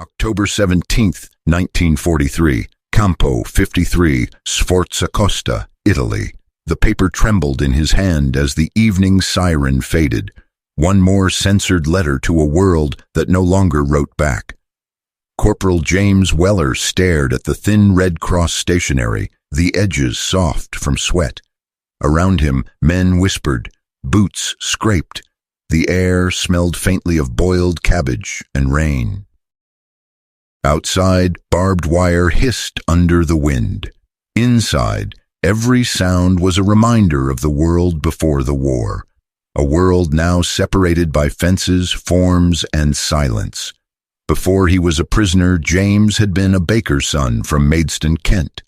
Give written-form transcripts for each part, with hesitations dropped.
October 17th, 1943, Campo 53, Sforza Costa, Italy. The paper trembled in his hand as the evening siren faded. One more censored letter to a world that no longer wrote back. Corporal James Weller stared at the thin Red Cross stationery, the edges soft from sweat. Around him, men whispered, boots scraped. The air smelled faintly of boiled cabbage and rain. Outside, barbed wire hissed under the wind. Inside, every sound was a reminder of the world before the war, a world now separated by fences, forms, and silence. Before he was a prisoner, James had been a baker's son from Maidstone, Kent.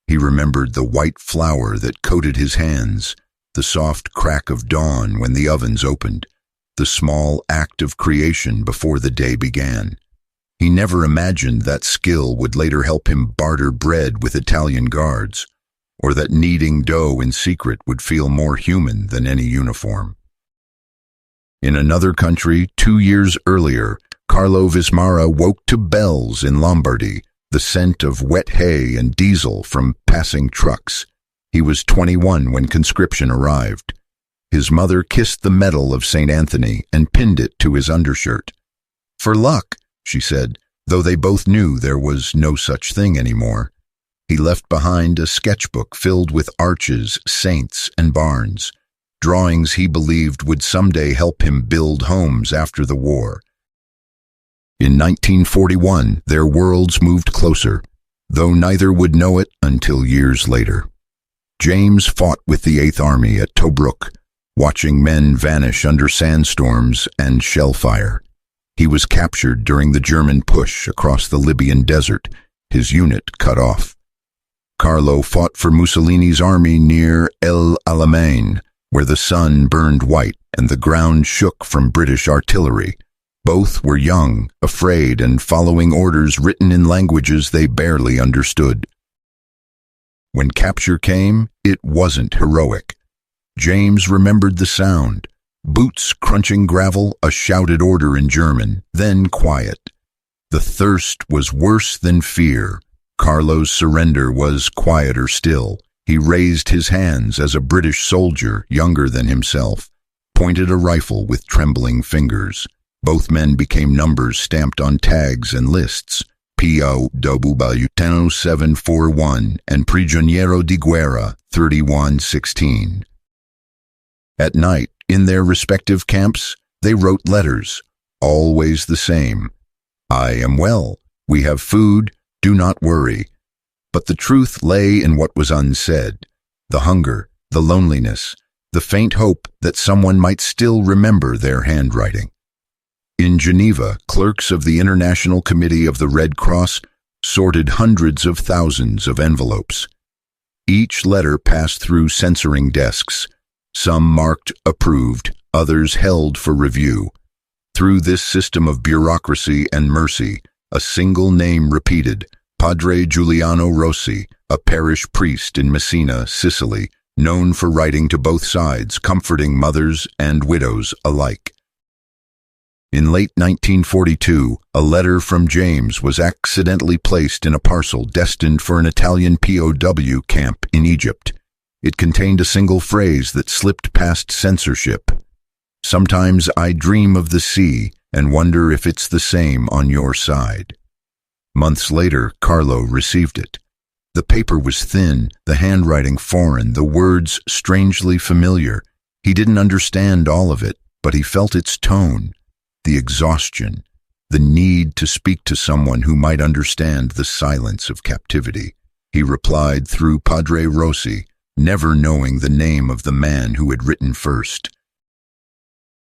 He remembered the white flour that coated his hands, the soft crack of dawn when the ovens opened, the small act of creation before the day began. He never imagined that skill would later help him barter bread with Italian guards, or that kneading dough in secret would feel more human than any uniform. In another country, 2 years earlier, Carlo Vismara woke to bells in Lombardy, the scent of wet hay and diesel from passing trucks. He was 21 when conscription arrived. His mother kissed the medal of St. Anthony and pinned it to his undershirt. "For luck," she said, though they both knew there was no such thing anymore. He left behind a sketchbook filled with arches, saints, and barns, drawings he believed would someday help him build homes after the war. In 1941, their worlds moved closer, though neither would know it until years later. James fought with the 8th Army at Tobruk, watching men vanish under sandstorms and shell fire. He was captured during the German push across the Libyan desert, his unit cut off. Carlo fought for Mussolini's army near El Alamein, where the sun burned white and the ground shook from British artillery. Both were young, afraid, and following orders written in languages they barely understood. When capture came, it wasn't heroic. James remembered the sound. Boots crunching gravel, a shouted order in German, then quiet. The thirst was worse than fear. Carlo's surrender was quieter still. He raised his hands as a British soldier, younger than himself, pointed a rifle with trembling fingers. Both men became numbers stamped on tags and lists, POW 741 and Prigioniero di Guerra 3116. At night, in their respective camps, they wrote letters, always the same. "I am well. We have food. Do not worry." But the truth lay in what was unsaid, the hunger, the loneliness, the faint hope that someone might still remember their handwriting. In Geneva, clerks of the International Committee of the Red Cross sorted hundreds of thousands of envelopes. Each letter passed through censoring desks, some marked approved, others held for review. Through this system of bureaucracy and mercy, a single name repeated, Padre Giuliano Rossi, a parish priest in Messina, Sicily, known for writing to both sides, comforting mothers and widows alike. In late 1942, a letter from James was accidentally placed in a parcel destined for an Italian POW camp in Egypt. It contained a single phrase that slipped past censorship. "Sometimes I dream of the sea and wonder if it's the same on your side." Months later, Carlo received it. The paper was thin, the handwriting foreign, the words strangely familiar. He didn't understand all of it, but he felt its tone, the exhaustion, the need to speak to someone who might understand the silence of captivity. He replied through Padre Rossi, never knowing the name of the man who had written first.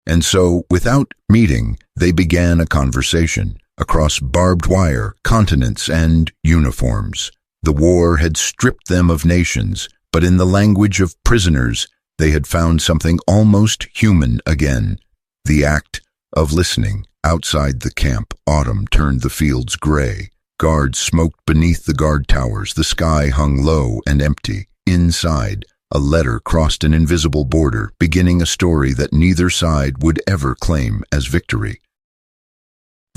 And so, without meeting, they began a conversation across barbed wire, continents, and uniforms. The war had stripped them of nations, but in the language of prisoners, they had found something almost human again, the act of listening. Outside the camp, autumn turned the fields gray. Guards smoked beneath the guard towers. The sky hung low and empty. Inside, a letter crossed an invisible border, beginning a story that neither side would ever claim as victory.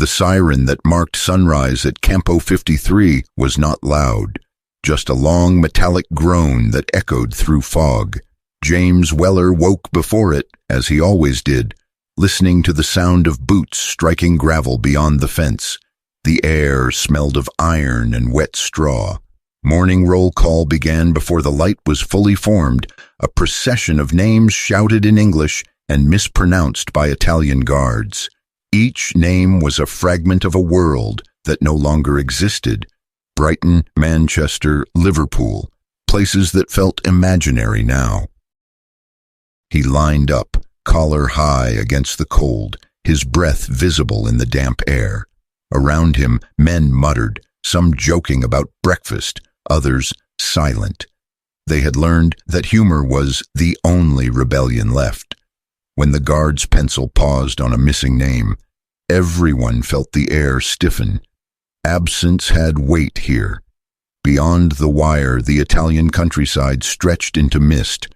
The siren that marked sunrise at Campo 53 was not loud, just a long metallic groan that echoed through fog. James Weller woke before it, as he always did, listening to the sound of boots striking gravel beyond the fence. The air smelled of iron and wet straw. Morning roll call began before the light was fully formed, a procession of names shouted in English and mispronounced by Italian guards. Each name was a fragment of a world that no longer existed. Brighton, Manchester, Liverpool, places that felt imaginary now. He lined up, collar high against the cold, his breath visible in the damp air. Around him, men muttered, some joking about breakfast, others silent. They had learned that humor was the only rebellion left. When the guard's pencil paused on a missing name, everyone felt the air stiffen. Absence had weight here. Beyond the wire, the Italian countryside stretched into mist,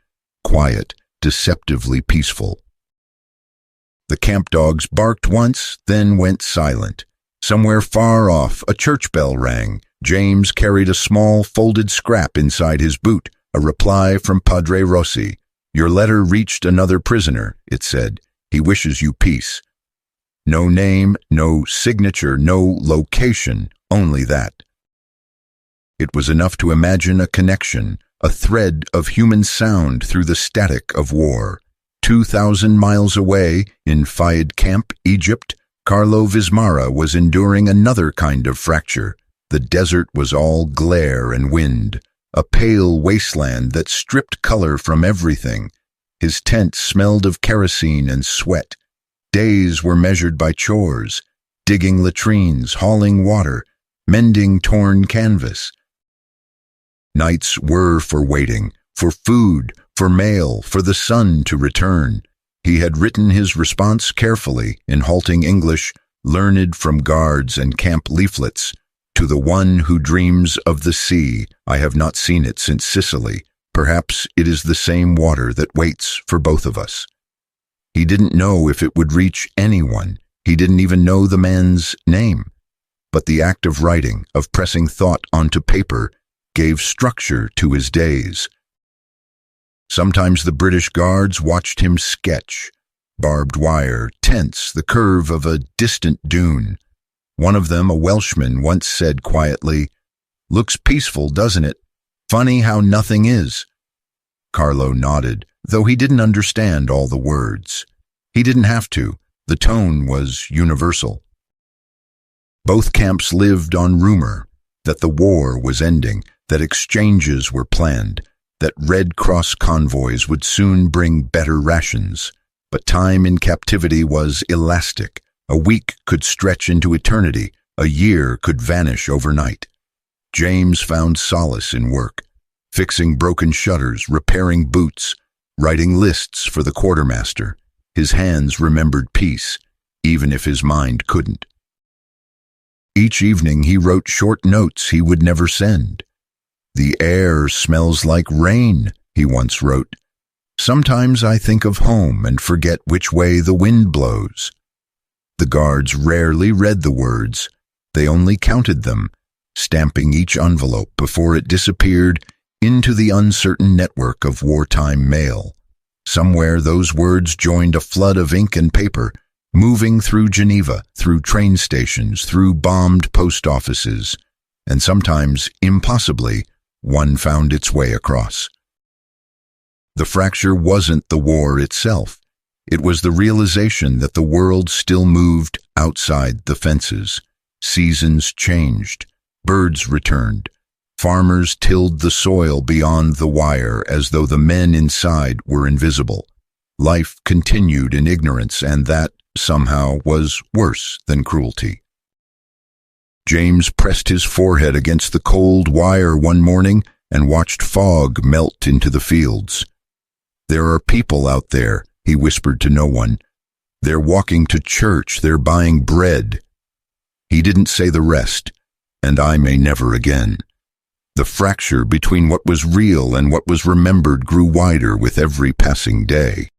quiet, deceptively peaceful. The camp dogs barked once, then went silent. Somewhere far off, a church bell rang. James carried a small folded scrap inside his boot, a reply from Padre Rossi. "Your letter reached another prisoner," it said. "He wishes you peace." No name, no signature, no location, only that. It was enough to imagine a connection, a thread of human sound through the static of war. 2,000 miles away, in Fayid camp, Egypt, Carlo Vismara was enduring another kind of fracture. The desert was all glare and wind, a pale wasteland that stripped color from everything. His tent smelled of kerosene and sweat. Days were measured by chores, digging latrines, hauling water, mending torn canvas. Nights were for waiting, for food, for mail, for the sun to return. He had written his response carefully in halting English, learned from guards and camp leaflets. "To the one who dreams of the sea, I have not seen it since Sicily. Perhaps it is the same water that waits for both of us." He didn't know if it would reach anyone. He didn't even know the man's name. But the act of writing, of pressing thought onto paper, gave structure to his days. Sometimes the British guards watched him sketch. Barbed wire, tents, the curve of a distant dune. One of them, a Welshman, once said quietly, "Looks peaceful, doesn't it? Funny how nothing is." Carlo nodded, though he didn't understand all the words. He didn't have to. The tone was universal. Both camps lived on rumor, that the war was ending, that exchanges were planned, that Red Cross convoys would soon bring better rations. But time in captivity was elastic. A week could stretch into eternity. A year could vanish overnight. James found solace in work, fixing broken shutters, repairing boots, writing lists for the quartermaster. His hands remembered peace, even if his mind couldn't. Each evening he wrote short notes he would never send. "The air smells like rain," he once wrote. "Sometimes I think of home and forget which way the wind blows." The guards rarely read the words. They only counted them, stamping each envelope before it disappeared into the uncertain network of wartime mail. Somewhere those words joined a flood of ink and paper, moving through Geneva, through train stations, through bombed post offices, and sometimes, impossibly, one found its way across. The fracture wasn't the war itself. It was the realization that the world still moved outside the fences. Seasons changed. Birds returned. Farmers tilled the soil beyond the wire as though the men inside were invisible. Life continued in ignorance, and that, somehow, was worse than cruelty. James pressed his forehead against the cold wire one morning and watched fog melt into the fields. "There are people out there," he whispered to no one. "They're walking to church, they're buying bread." He didn't say the rest, and I may never again. The fracture between what was real and what was remembered grew wider with every passing day.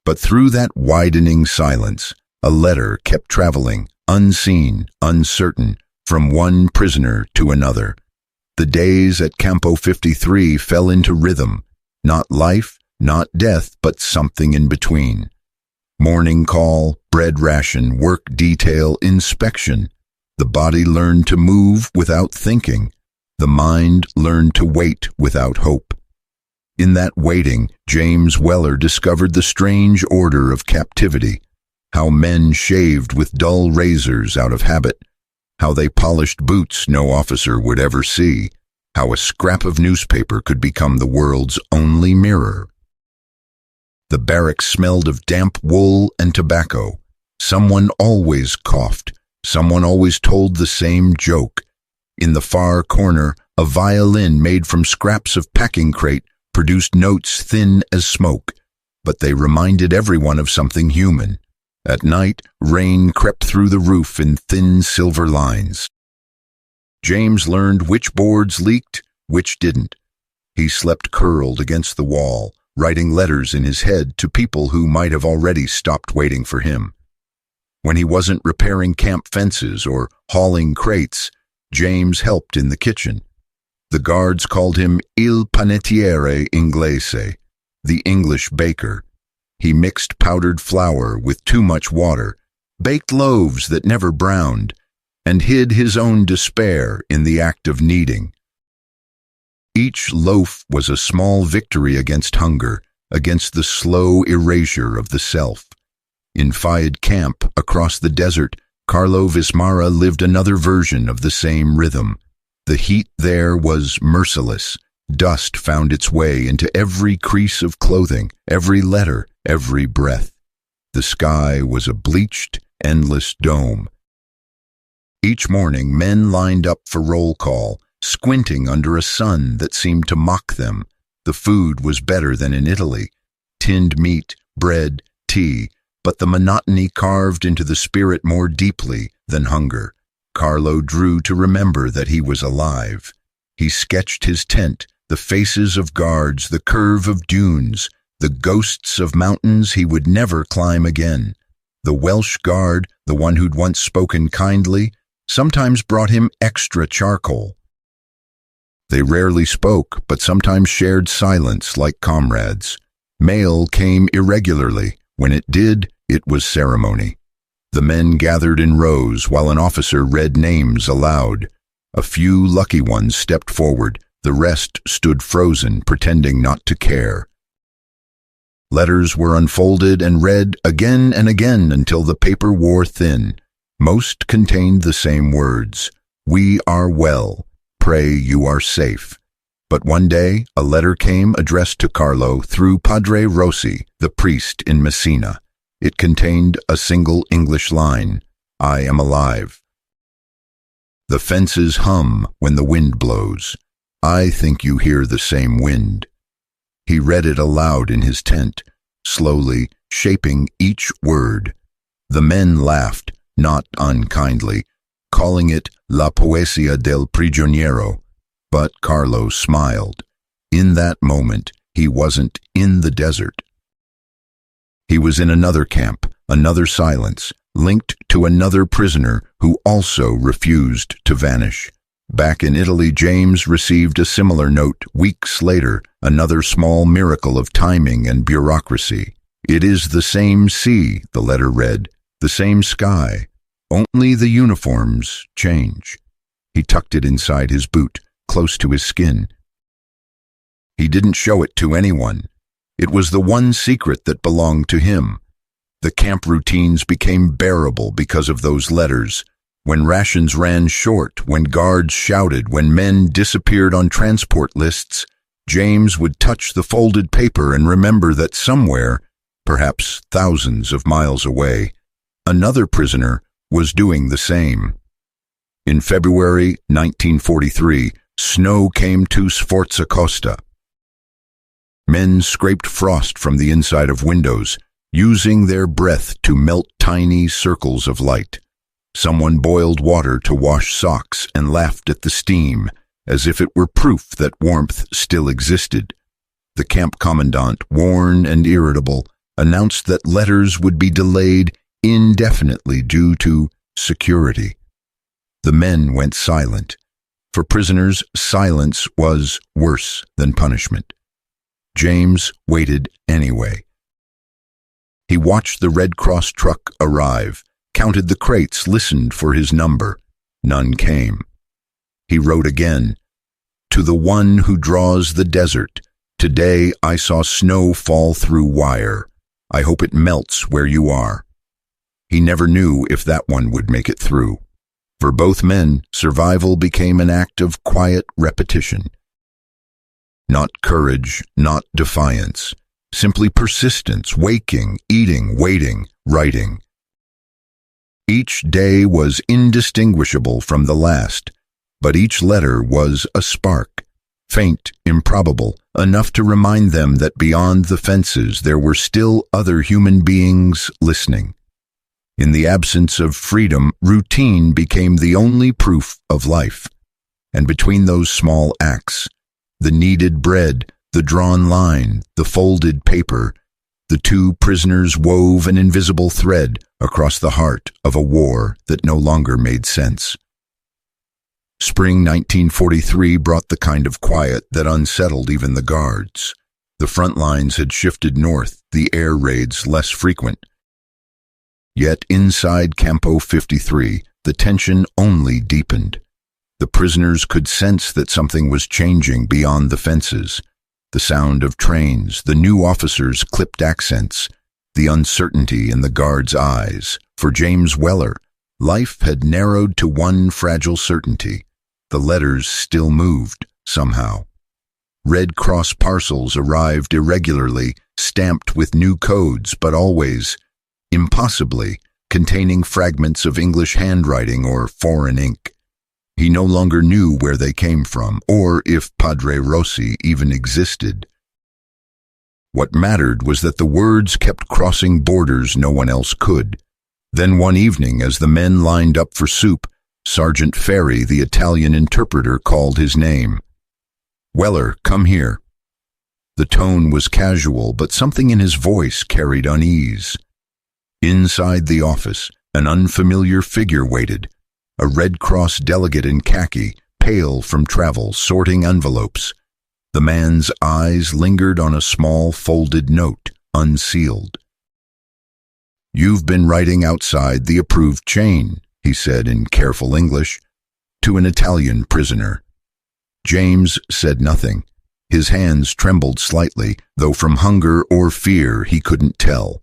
But through that widening silence, a letter kept traveling, unseen, uncertain, from one prisoner to another. The days at Campo 53 fell into rhythm, not life, not death, but something in between. Morning call, bread ration, work detail, inspection. The body learned to move without thinking. The mind learned to wait without hope. In that waiting, James Weller discovered the strange order of captivity, how men shaved with dull razors out of habit, how they polished boots no officer would ever see, how a scrap of newspaper could become the world's only mirror. The barracks smelled of damp wool and tobacco. Someone always coughed. Someone always told the same joke. In the far corner, a violin made from scraps of packing crate produced notes thin as smoke, but they reminded everyone of something human. At night, rain crept through the roof in thin silver lines. James learned which boards leaked, which didn't. He slept curled against the wall, writing letters in his head to people who might have already stopped waiting for him. When he wasn't repairing camp fences or hauling crates, James helped in the kitchen. The guards called him Il Panettiere Inglese, the English baker. He mixed powdered flour with too much water, baked loaves that never browned, and hid his own despair in the act of kneading. Each loaf was a small victory against hunger, against the slow erasure of the self. In Fayid camp across the desert, Carlo Vismara lived another version of the same rhythm. The heat there was merciless. Dust found its way into every crease of clothing, every letter, every breath. The sky was a bleached, endless dome. Each morning, men lined up for roll call, squinting under a sun that seemed to mock them. The food was better than in Italy. Tinned meat, bread, tea, but the monotony carved into the spirit more deeply than hunger. Carlo drew to remember that he was alive. He sketched his tent, the faces of guards, the curve of dunes, the ghosts of mountains he would never climb again. The Welsh guard, the one who'd once spoken kindly, sometimes brought him extra charcoal. They rarely spoke, but sometimes shared silence like comrades. Mail came irregularly. When it did, it was ceremony. The men gathered in rows while an officer read names aloud. A few lucky ones stepped forward. The rest stood frozen, pretending not to care. Letters were unfolded and read again and again until the paper wore thin. Most contained the same words: "We are well. Pray you are safe." But one day, a letter came addressed to Carlo through Padre Rossi, the priest in Messina. It contained a single English line: "I am alive. The fences hum when the wind blows. I think you hear the same wind." He read it aloud in his tent, slowly shaping each word. The men laughed, not unkindly, calling it La Poesia del Prigioniero. But Carlo smiled. In that moment, he wasn't in the desert. He was in another camp, another silence, linked to another prisoner who also refused to vanish. Back in Italy, James received a similar note weeks later, another small miracle of timing and bureaucracy. "It is the same sea," the letter read, "the same sky. Only the uniforms change." He tucked it inside his boot, close to his skin. He didn't show it to anyone. It was the one secret that belonged to him. The camp routines became bearable because of those letters. When rations ran short, when guards shouted, when men disappeared on transport lists, James would touch the folded paper and remember that somewhere, perhaps thousands of miles away, another prisoner was doing the same. In February 1943, snow came to Sforza Costa. Men scraped frost from the inside of windows, using their breath to melt tiny circles of light. Someone boiled water to wash socks and laughed at the steam, as if it were proof that warmth still existed. The camp commandant, worn and irritable, announced that letters would be delayed indefinitely due to security. The men went silent. For prisoners, silence was worse than punishment. James waited anyway. He watched the Red Cross truck arrive, counted the crates, listened for his number. None came. He wrote again, "To the one who draws the desert, today I saw snow fall through wire. I hope it melts where you are." He never knew if that one would make it through. For both men, survival became an act of quiet repetition. Not courage, not defiance, simply persistence, waking, eating, waiting, writing. Each day was indistinguishable from the last, but each letter was a spark, faint, improbable, enough to remind them that beyond the fences there were still other human beings listening. In the absence of freedom, routine became the only proof of life. And between those small acts, the kneaded bread, the drawn line, the folded paper, the two prisoners wove an invisible thread across the heart of a war that no longer made sense. Spring 1943 brought the kind of quiet that unsettled even the guards. The front lines had shifted north, the air raids less frequent. Yet inside Campo 53, the tension only deepened. The prisoners could sense that something was changing beyond the fences. The sound of trains, the new officers' clipped accents, the uncertainty in the guards' eyes. For James Weller, life had narrowed to one fragile certainty. The letters still moved, somehow. Red Cross parcels arrived irregularly, stamped with new codes, but always, impossibly, containing fragments of English handwriting or foreign ink. He no longer knew where they came from, or if Padre Rossi even existed. What mattered was that the words kept crossing borders no one else could. Then one evening, as the men lined up for soup, Sergeant Ferry, the Italian interpreter, called his name. "Weller, come here." The tone was casual, but something in his voice carried unease. Inside the office, an unfamiliar figure waited, a Red Cross delegate in khaki, pale from travel, sorting envelopes. The man's eyes lingered on a small folded note, unsealed. "You've been writing outside the approved chain," he said in careful English, to an Italian prisoner. James said nothing. His hands trembled slightly, though from hunger or fear he couldn't tell.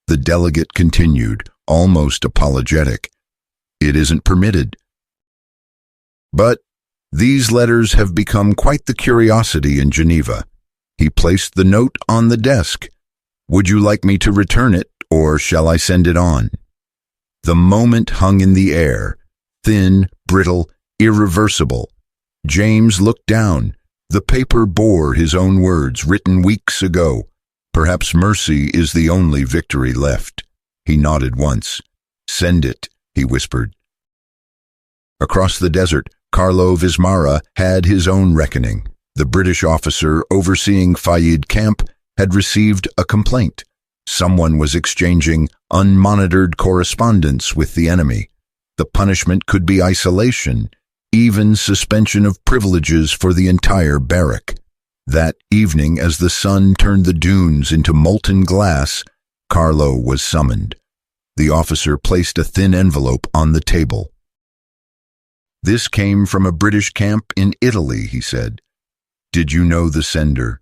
The delegate continued, almost apologetic. "It isn't permitted. But these letters have become quite the curiosity in Geneva." He placed the note on the desk. "Would you like me to return it, or shall I send it on?" The moment hung in the air, thin, brittle, irreversible. James looked down. The paper bore his own words, written weeks ago. "Perhaps mercy is the only victory left." He nodded once. "Send it," he whispered. Across the desert, Carlo Vismara had his own reckoning. The British officer overseeing Fayid camp had received a complaint. Someone was exchanging unmonitored correspondence with the enemy. The punishment could be isolation, even suspension of privileges for the entire barrack. That evening, as the sun turned the dunes into molten glass, Carlo was summoned. The officer placed a thin envelope on the table. "This came from a British camp in Italy," he said. "Did you know the sender?"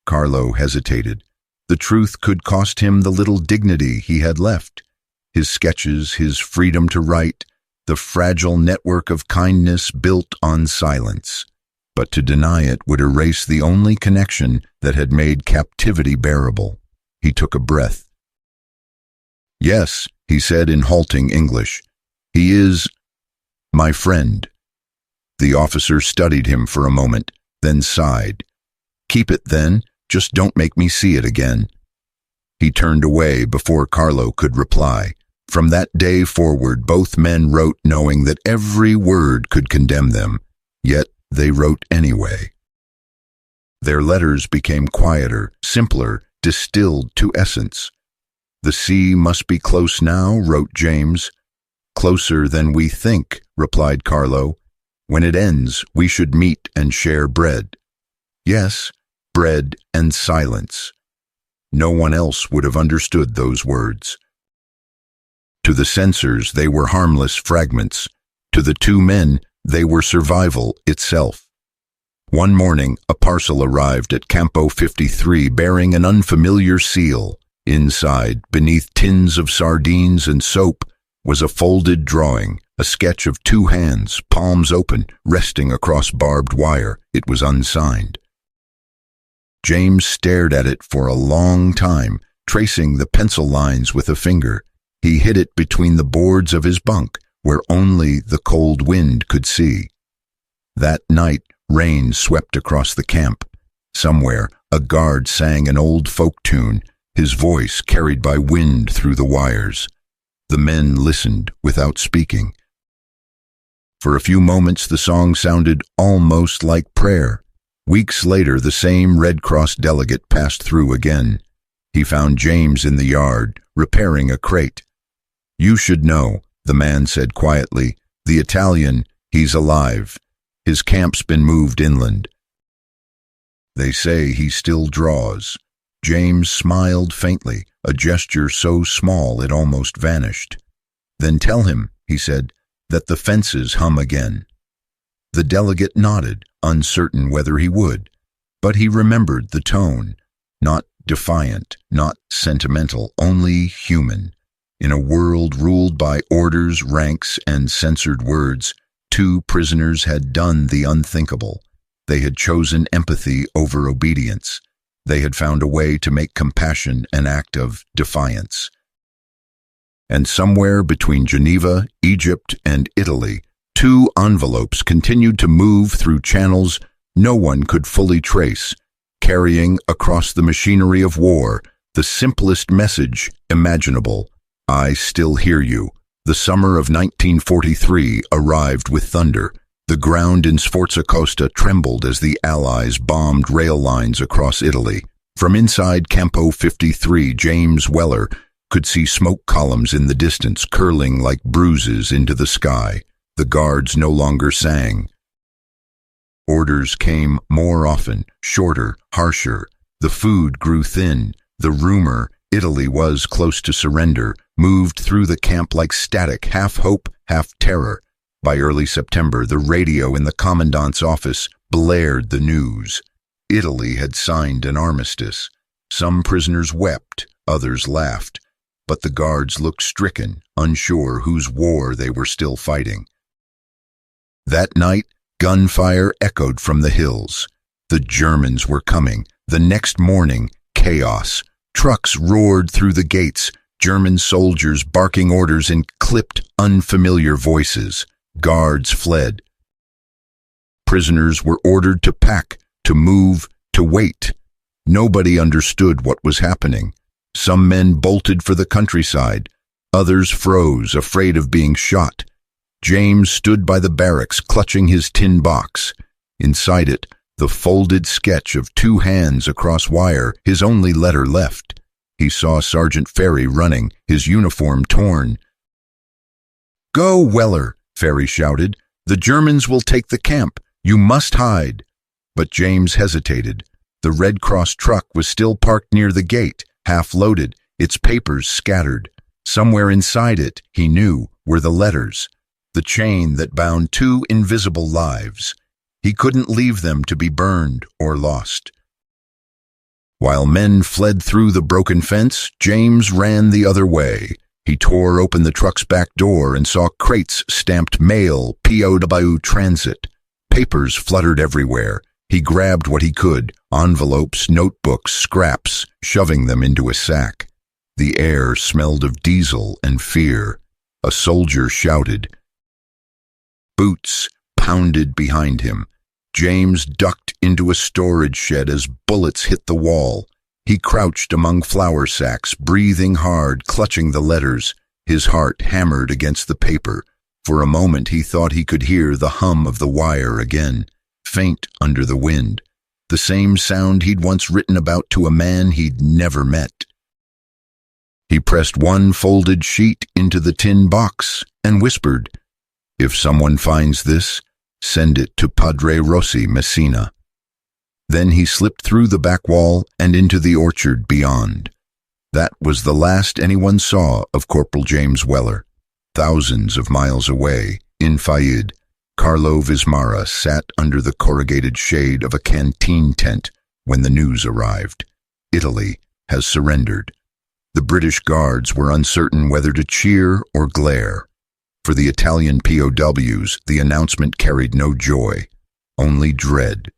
Carlo hesitated. The truth could cost him the little dignity he had left. His sketches, his freedom to write, the fragile network of kindness built on silence. But to deny it would erase the only connection that had made captivity bearable. He took a breath. "Yes," he said in halting English. "He is my friend." The officer studied him for a moment, then sighed. "Keep it then, just don't make me see it again." He turned away before Carlo could reply. From that day forward, both men wrote knowing that every word could condemn them, yet they wrote anyway. Their letters became quieter, simpler, distilled to essence. "The sea must be close now," wrote James. Closer than we think, replied Carlo. When it ends, we should meet and share bread. Yes, bread and silence. No one else would have understood those words. To the censors, they were harmless fragments. To the two men, they were survival itself. One morning, a parcel arrived at Campo 53 bearing an unfamiliar seal. Inside, beneath tins of sardines and soap, was a folded drawing, a sketch of two hands, palms open, resting across barbed wire. It was unsigned. James stared at it for a long time, tracing the pencil lines with a finger. He hid it between the boards of his bunk, where only the cold wind could see. That night, rain swept across the camp. Somewhere, a guard sang an old folk tune, his voice carried by wind through the wires. The men listened without speaking. For a few moments, the song sounded almost like prayer. Weeks later, the same Red Cross delegate passed through again. He found James in the yard, repairing a crate. "You should know," the man said quietly. "The Italian, he's alive. His camp's been moved inland. They say he still draws." James smiled faintly, a gesture so small it almost vanished. "Then tell him," he said, "that the fences hum again." The delegate nodded, uncertain whether he would, but he remembered the tone, not defiant, not sentimental, only human. In a world ruled by orders, ranks, and censored words, two prisoners had done the unthinkable. They had chosen empathy over obedience. They had found a way to make compassion an act of defiance. And somewhere between Geneva, Egypt, and Italy, two envelopes continued to move through channels no one could fully trace, carrying across the machinery of war the simplest message imaginable: "I still hear you." The summer of 1943 arrived with thunder. The ground in Sforza Costa trembled as the Allies bombed rail lines across Italy. From inside Campo 53, James Weller could see smoke columns in the distance curling like bruises into the sky. The guards no longer sang. Orders came more often, shorter, harsher. The food grew thin. The rumor Italy was close to surrender moved through the camp like static, half hope, half terror. By early September, the radio in the commandant's office blared the news. Italy had signed an armistice. Some prisoners wept, others laughed, but the guards looked stricken, unsure whose war they were still fighting. That night, gunfire echoed from the hills. The Germans were coming. The next morning, chaos. Trucks roared through the gates, German soldiers barking orders in clipped, unfamiliar voices. Guards fled. Prisoners were ordered to pack, to move, to wait. Nobody understood what was happening. Some men bolted for the countryside. Others froze, afraid of being shot. James stood by the barracks, clutching his tin box. Inside it, the folded sketch of two hands across wire, his only letter left. He saw Sergeant Ferry running, his uniform torn. "Go, Weller!" Ferry shouted. "The Germans will take the camp. You must hide." But James hesitated. The Red Cross truck was still parked near the gate, half loaded, its papers scattered. Somewhere inside it, he knew, were the letters, the chain that bound two invisible lives. He couldn't leave them to be burned or lost. While men fled through the broken fence, James ran the other way. He tore open the truck's back door and saw crates stamped Mail, POW Transit. Papers fluttered everywhere. He grabbed what he could, envelopes, notebooks, scraps, shoving them into a sack. The air smelled of diesel and fear. A soldier shouted. Boots pounded behind him. James ducked into a storage shed as bullets hit the wall. He crouched among flour sacks, breathing hard, clutching the letters. His heart hammered against the paper. For a moment he thought he could hear the hum of the wire again, faint under the wind, the same sound he'd once written about to a man he'd never met. He pressed one folded sheet into the tin box and whispered, "If someone finds this, send it to Padre Rossi, Messina." Then he slipped through the back wall and into the orchard beyond. That was the last anyone saw of Corporal James Weller. Thousands of miles away, in Fayid, Carlo Vismara sat under the corrugated shade of a canteen tent when the news arrived. Italy has surrendered. The British guards were uncertain whether to cheer or glare. For the Italian POWs, the announcement carried no joy, only dread.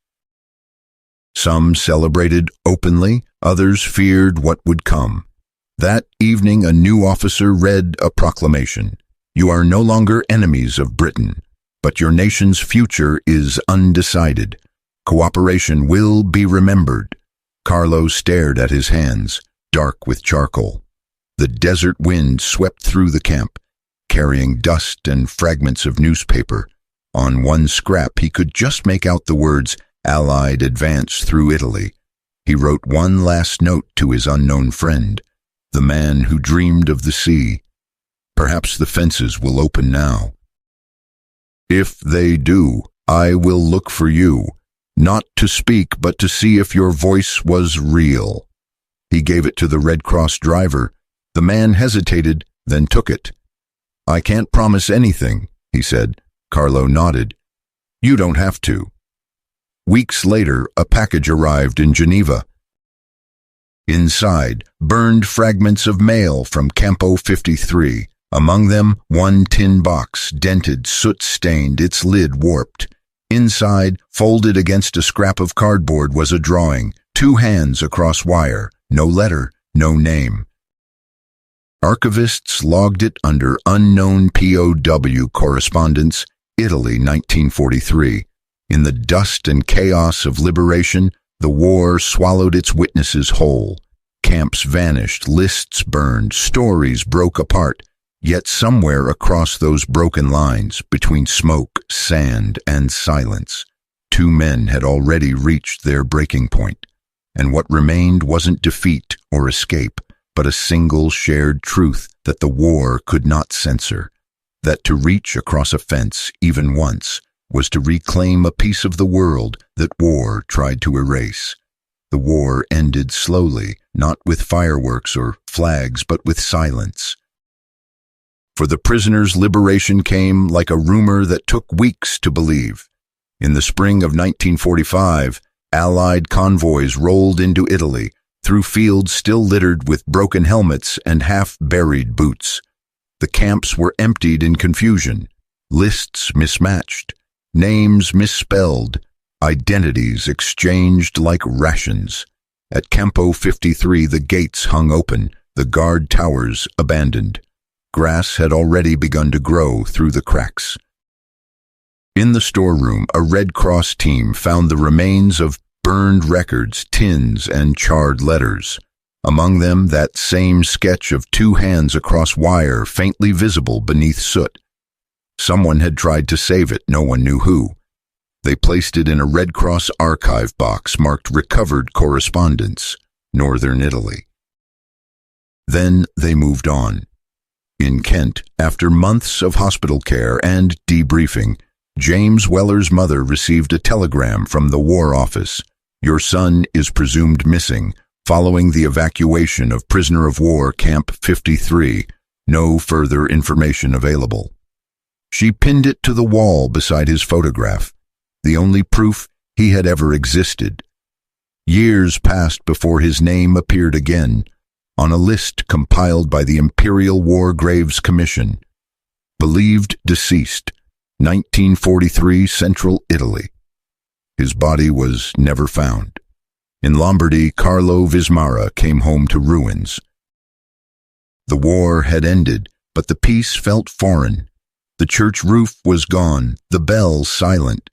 Some celebrated openly, others feared what would come. That evening, a new officer read a proclamation. "You are no longer enemies of Britain, but your nation's future is undecided. Cooperation will be remembered." Carlo stared at his hands, dark with charcoal. The desert wind swept through the camp, carrying dust and fragments of newspaper. On one scrap, he could just make out the words, "Allied advance through Italy." He wrote one last note to his unknown friend, the man who dreamed of the sea. "Perhaps the fences will open now. If they do, I will look for you, not to speak, but to see if your voice was real." He gave it to the Red Cross driver. The man hesitated, then took it. "I can't promise anything," he said. Carlo nodded. "You don't have to." Weeks later, a package arrived in Geneva. Inside, burned fragments of mail from Campo 53. Among them, one tin box, dented, soot-stained, its lid warped. Inside, folded against a scrap of cardboard, was a drawing, 2 hands across wire, no letter, no name. Archivists logged it under unknown POW correspondence, Italy, 1943. In the dust and chaos of liberation, the war swallowed its witnesses whole. Camps vanished, lists burned, stories broke apart. Yet somewhere across those broken lines, between smoke, sand, and silence, 2 men had already reached their breaking point. And what remained wasn't defeat or escape, but a single shared truth that the war could not censor. That to reach across a fence, even once, was to reclaim a piece of the world that war tried to erase. The war ended slowly, not with fireworks or flags, but with silence. For the prisoners, liberation came like a rumor that took weeks to believe. In the spring of 1945, Allied convoys rolled into Italy, through fields still littered with broken helmets and half-buried boots. The camps were emptied in confusion, lists mismatched, names misspelled, identities exchanged like rations. At Campo 53, the gates hung open, the guard towers abandoned. Grass had already begun to grow through the cracks. In the storeroom, a Red Cross team found the remains of burned records, tins, and charred letters. Among them, that same sketch of 2 hands across wire, faintly visible beneath soot. Someone had tried to save it, no one knew who. They placed it in a Red Cross archive box marked Recovered Correspondence, Northern Italy. Then they moved on. In Kent, after months of hospital care and debriefing, James Weller's mother received a telegram from the War Office. "Your son is presumed missing following the evacuation of prisoner of war Camp 53. No further information available." She pinned it to the wall beside his photograph, the only proof he had ever existed. Years passed before his name appeared again, on a list compiled by the Imperial War Graves Commission. Believed deceased, 1943, Central Italy. His body was never found. In Lombardy, Carlo Vismara came home to ruins. The war had ended, but the peace felt foreign. The church roof was gone, the bells silent.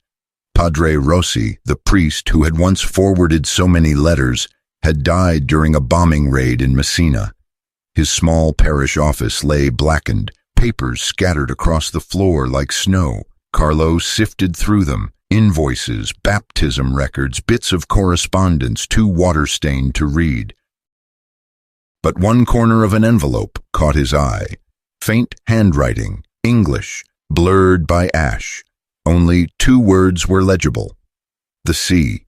Padre Rossi, the priest who had once forwarded so many letters, had died during a bombing raid in Messina. His small parish office lay blackened, papers scattered across the floor like snow. Carlo sifted through them, invoices, baptism records, bits of correspondence too water-stained to read. But one corner of an envelope caught his eye. Faint handwriting, English, blurred by ash. Only 2 words were legible. The sea.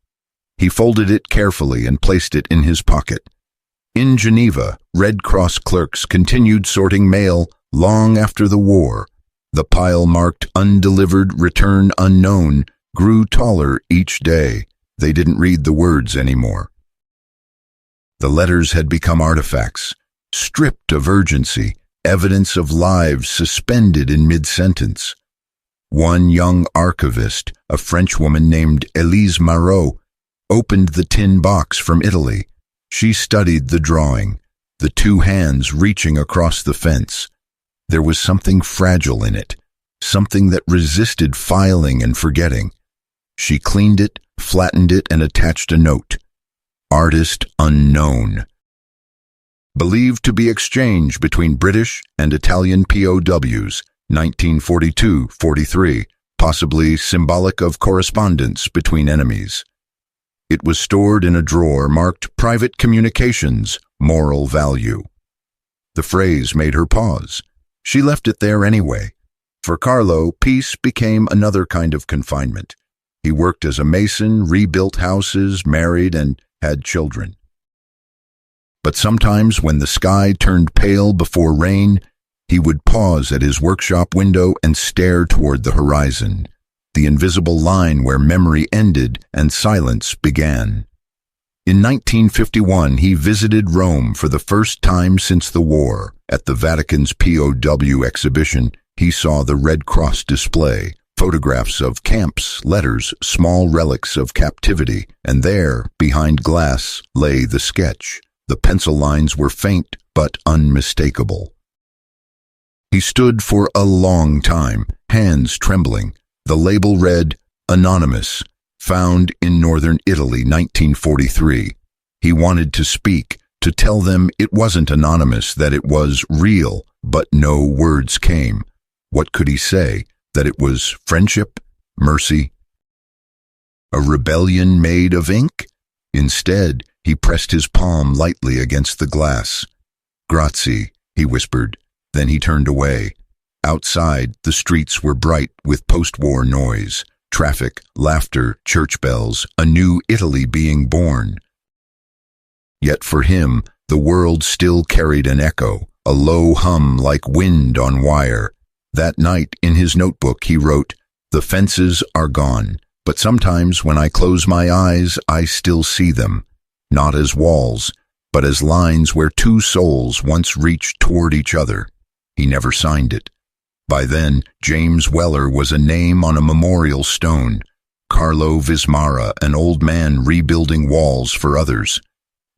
He folded it carefully and placed it in his pocket. In Geneva, Red Cross clerks continued sorting mail long after the war. The pile marked undelivered, return unknown grew taller each day. They didn't read the words anymore. The letters had become artifacts, stripped of urgency, evidence of lives suspended in mid-sentence. One young archivist, a Frenchwoman named Elise Marot, opened the tin box from Italy. She studied the drawing, the 2 hands reaching across the fence. There was something fragile in it, something that resisted filing and forgetting. She cleaned it, flattened it, and attached a note. Artist unknown. Believed to be exchange between British and Italian POWs, 1942-43, possibly symbolic of correspondence between enemies. It was stored in a drawer marked Private Communications, Moral Value. The phrase made her pause. She left it there anyway. For Carlo, peace became another kind of confinement. He worked as a mason, rebuilt houses, married, and had children. But sometimes when the sky turned pale before rain, he would pause at his workshop window and stare toward the horizon, the invisible line where memory ended and silence began. In 1951, he visited Rome for the first time since the war. At the Vatican's POW exhibition, he saw the Red Cross display, photographs of camps, letters, small relics of captivity, and there, behind glass, lay the sketch. The pencil lines were faint but unmistakable. He stood for a long time, hands trembling. The label read, Anonymous, found in northern Italy, 1943. He wanted to speak, to tell them it wasn't anonymous, that it was real, but no words came. What could he say? That it was friendship? Mercy? A rebellion made of ink? Instead, he pressed his palm lightly against the glass. Grazie, he whispered. Then he turned away. Outside, the streets were bright with post-war noise, traffic, laughter, church bells, a new Italy being born. Yet for him, the world still carried an echo, a low hum like wind on wire. That night, in his notebook, he wrote, "The fences are gone, but sometimes when I close my eyes, I still see them, not as walls, but as lines where 2 souls once reached toward each other." He never signed it. By then, James Weller was a name on a memorial stone. Carlo Vismara, an old man rebuilding walls for others.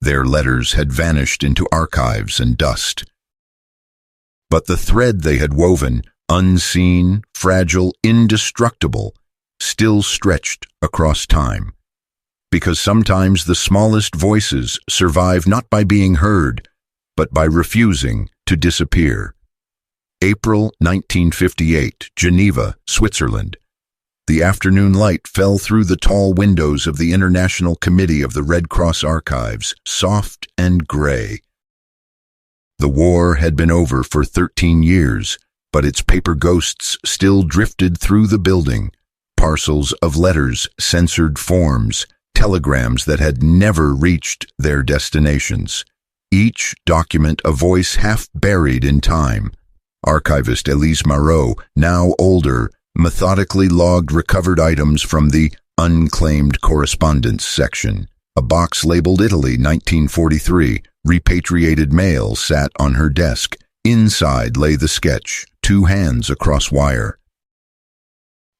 Their letters had vanished into archives and dust. But the thread they had woven, unseen, fragile, indestructible, still stretched across time. Because sometimes the smallest voices survive not by being heard, but by refusing to disappear. April 1958, Geneva, Switzerland. The afternoon light fell through the tall windows of the International Committee of the Red Cross Archives, soft and gray. The war had been over for 13 years, but its paper ghosts still drifted through the building. Parcels of letters, censored forms, telegrams that had never reached their destinations. Each document a voice half buried in time. Archivist Elise Marot, now older, methodically logged recovered items from the unclaimed correspondence section. A box labeled Italy 1943, repatriated mail, sat on her desk. Inside lay the sketch, 2 hands across wire.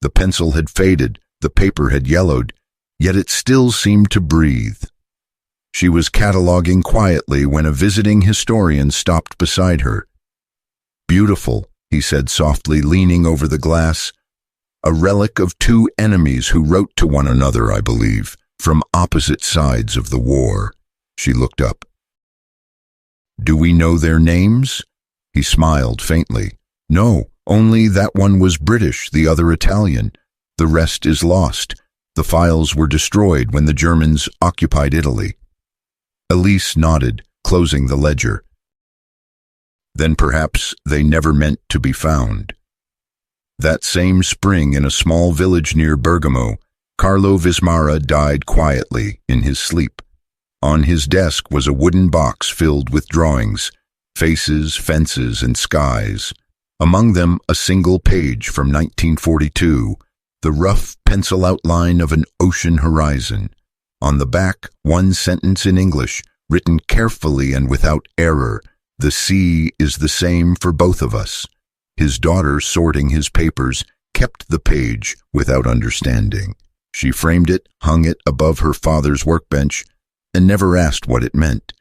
The pencil had faded, the paper had yellowed, yet it still seemed to breathe. She was cataloging quietly when a visiting historian stopped beside her. "Beautiful," he said softly, leaning over the glass. "A relic of 2 enemies who wrote to one another, I believe, from opposite sides of the war." She looked up. "Do we know their names?" He smiled faintly. "No, only that one was British, the other Italian. The rest is lost. The files were destroyed when the Germans occupied Italy." Elise nodded, closing the ledger. Then perhaps they never meant to be found. That same spring, in a small village near Bergamo, Carlo Vismara died quietly in his sleep. On his desk was a wooden box filled with drawings, faces, fences, and skies. Among them, a single page from 1942, the rough pencil outline of an ocean horizon. On the back, one sentence in English, written carefully and without error: "The sea is the same for both of us." His daughter, sorting his papers, kept the page without understanding. She framed it, hung it above her father's workbench, and never asked what it meant.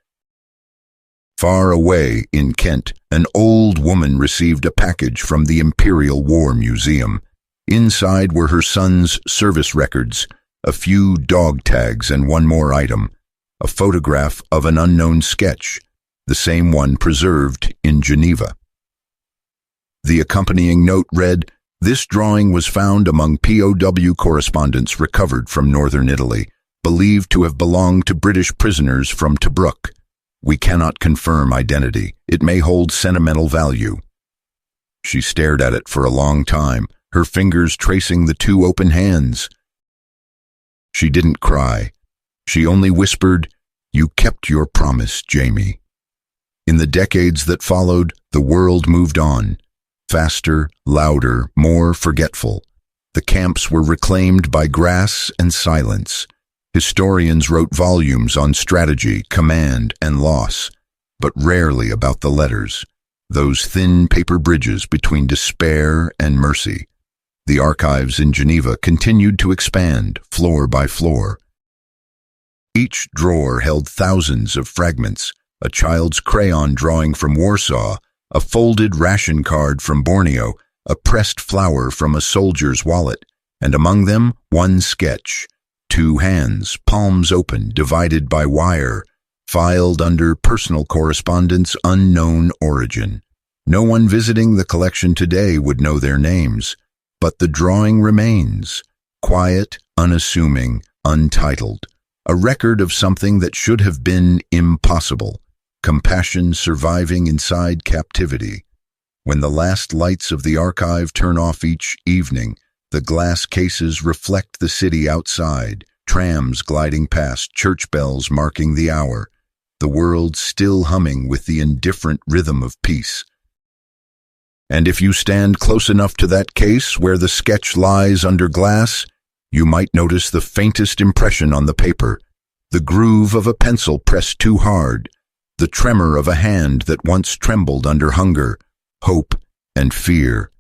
Far away in Kent, an old woman received a package from the Imperial War Museum. Inside were her son's service records, a few dog tags, and one more item: a photograph of an unknown sketch, the same one preserved in Geneva. The accompanying note read, "This drawing was found among POW correspondence recovered from northern Italy, believed to have belonged to British prisoners from Tobruk. We cannot confirm identity. It may hold sentimental value." She stared at it for a long time, her fingers tracing the two open hands. She didn't cry. She only whispered, "You kept your promise, Jamie." In the decades that followed, the world moved on. Faster, louder, more forgetful. The camps were reclaimed by grass and silence. Historians wrote volumes on strategy, command, and loss, but rarely about the letters, those thin paper bridges between despair and mercy. The archives in Geneva continued to expand, floor by floor. Each drawer held thousands of fragments: a child's crayon drawing from Warsaw, a folded ration card from Borneo, a pressed flower from a soldier's wallet, and among them one sketch: two hands, palms open, divided by wire, filed under personal correspondence, unknown origin. No one visiting the collection today would know their names, but the drawing remains, quiet, unassuming, untitled, a record of something that should have been impossible: compassion surviving inside captivity. When the last lights of the archive turn off each evening, the glass cases reflect the city outside, trams gliding past, church bells marking the hour, the world still humming with the indifferent rhythm of peace. And if you stand close enough to that case where the sketch lies under glass, you might notice the faintest impression on the paper, the groove of a pencil pressed too hard, the tremor of a hand that once trembled under hunger, hope, and fear.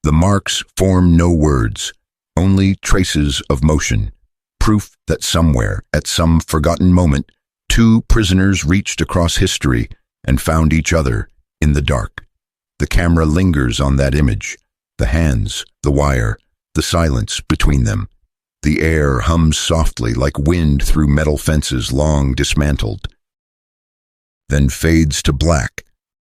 The marks form no words, only traces of motion, proof that somewhere, at some forgotten moment, two prisoners reached across history and found each other in the dark. The camera lingers on that image, the hands, the wire, the silence between them. The air hums softly like wind through metal fences long dismantled, then fades to black